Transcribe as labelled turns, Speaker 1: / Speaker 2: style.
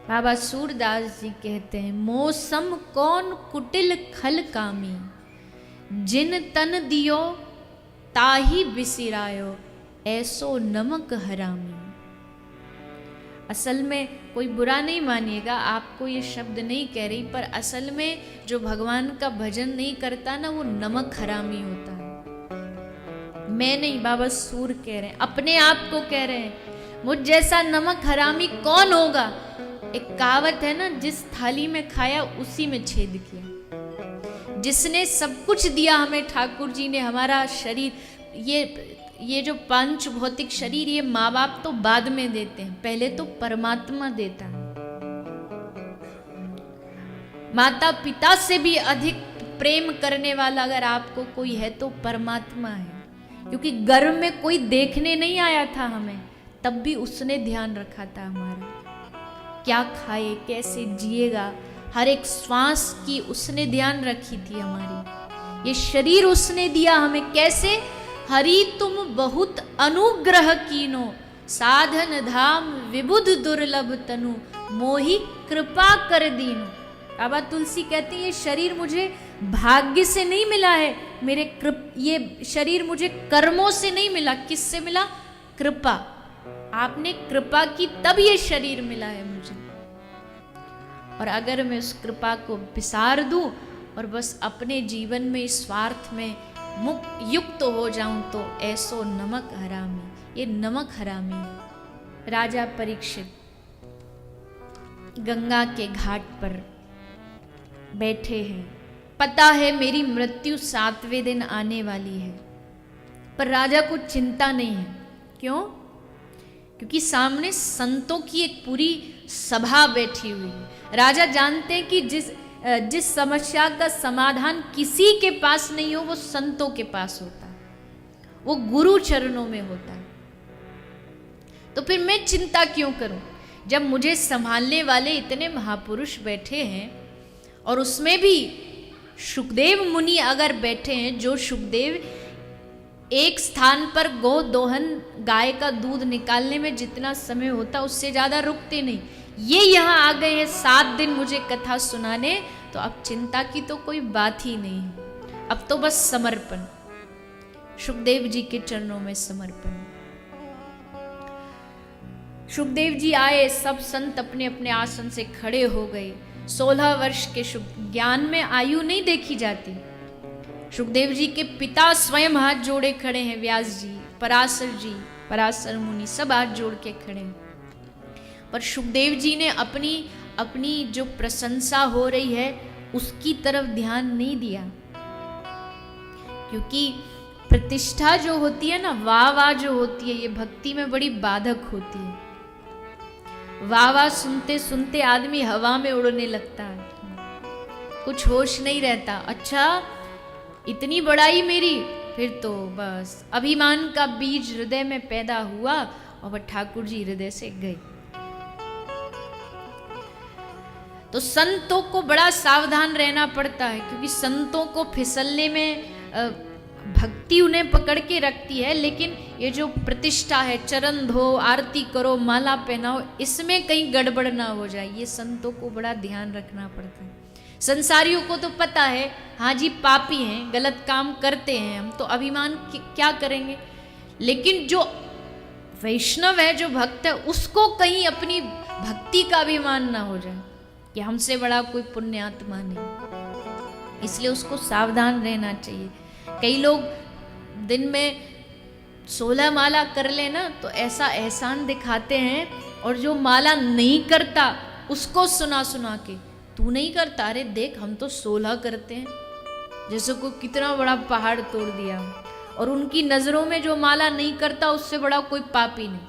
Speaker 1: बाबा सूरदास जी कहते हैं, मौसम कौन कुटिल खल कामी, जिन तन दियो ताही बिसिरायो, ऐसो नमक हरामी। असल में कोई बुरा नहीं मानिएगा, आपको ये शब्द नहीं कह रही, पर असल में जो भगवान का भजन नहीं करता ना, वो नमक हरामी होता है। मैं नहीं, बाबा सूर कह रहे हैं, अपने आप को कह रहे हैं। मुझ जैसा नमक हरामी कौन होगा। एक कहावत है ना, जिस थाली में खाया उसी में छेद किया। जिसने सब कुछ दिया हमें, ठाकुर जी ने, हमारा शरीर, ये जो पंच भौतिक शरीर, ये माँ बाप तो बाद में देते हैं, पहले तो परमात्मा देता है। माता पिता से भी अधिक प्रेम करने वाला अगर आपको कोई है तो परमात्मा है। क्योंकि गर्भ में कोई देखने नहीं आया था हमें, तब भी उसने ध्यान रखा था हमारा, क्या खाए, कैसे जिएगा, हर एक श्वास की उसने ध्यान रखी थी हमारी। ये शरीर उसने दिया हमें, कैसे? हरि तुम बहुत अनुग्रह कीनो, साधन धाम विबुध दुर्लभ तनु, मोहि कृपा कर दीनो। बाबा तुलसी कहती है, ये शरीर मुझे भाग्य से नहीं मिला है, ये शरीर मुझे कर्मों से नहीं मिला। किससे मिला? कृपा। आपने कृपा की तब ये शरीर मिला है मुझे। और अगर मैं उस कृपा को बिसार दूं और बस अपने जीवन में स्वार्थ में युक्त हो जाऊं, तो ऐसो नमक हरामी। ये नमक हरामी है। राजा परीक्षित गंगा के घाट पर बैठे हैं, पता है मेरी मृत्यु 7वें दिन आने वाली है, पर राजा को चिंता नहीं है। क्यों? क्योंकि सामने संतों की एक पूरी सभा बैठी हुई है। राजा जानते हैं कि जिस समस्या का समाधान किसी के पास नहीं हो, वो संतों के पास होता है, वो गुरु चरणों में होता है। तो फिर मैं चिंता क्यों करूं, जब मुझे संभालने वाले इतने महापुरुष बैठे हैं, और उसमें भी शुकदेव मुनि अगर बैठे हैं, जो शुकदेव एक स्थान पर गो दोहन, गाय का दूध निकालने में जितना समय होता उससे ज्यादा रुकते नहीं, ये यहाँ आ गए हैं 7 दिन मुझे कथा सुनाने, तो अब चिंता की तो कोई बात ही नहीं है। अब तो बस समर्पण, शुकदेव जी के चरणों में समर्पण। शुकदेव जी आए, सब संत अपने अपने आसन से खड़े हो गए। 16 वर्ष के ज्ञान में आयु नहीं देखी जाती। शुकदेव जी के पिता स्वयं हाथ जोड़े खड़े हैं, व्यास जी, पराशर मुनि सब हाथ जोड़ के खड़े हैं। पर शुकदेव जी ने अपनी जो प्रशंसा हो रही है उसकी तरफ ध्यान नहीं दिया, क्योंकि प्रतिष्ठा जो होती है ना, वाह जो होती है, ये भक्ति में बड़ी बाधक होती है। वाह सुनते सुनते आदमी हवा में उड़ने लगता है, कुछ होश नहीं रहता। अच्छा इतनी बड़ाई मेरी, फिर तो बस अभिमान का बीज हृदय में पैदा हुआ और वह ठाकुर जी हृदय से गए। तो संतों को बड़ा सावधान रहना पड़ता है, क्योंकि संतों को फिसलने में भक्ति उन्हें पकड़ के रखती है, लेकिन ये जो प्रतिष्ठा है, चरण धो, आरती करो, माला पहनाओ, इसमें कहीं गड़बड़ ना हो जाए, ये संतों को बड़ा ध्यान रखना पड़ता है। संसारियों को तो पता है, हाँ जी पापी हैं, गलत काम करते हैं, हम तो अभिमान क्या करेंगे, लेकिन जो वैष्णव है, जो भक्त है, उसको कहीं अपनी भक्ति का अभिमान ना हो जाए कि हमसे बड़ा कोई पुण्यात्मा नहीं, इसलिए उसको सावधान रहना चाहिए। कई लोग दिन में 16 माला कर लेना तो ऐसा एहसान दिखाते हैं, और जो माला नहीं करता उसको सुना सुना के, तू नहीं करता, अरे देख हम तो 16 करते हैं, जैसे को कितना बड़ा पहाड़ तोड़ दिया। और उनकी नजरों में जो माला नहीं करता उससे बड़ा कोई पापी नहीं।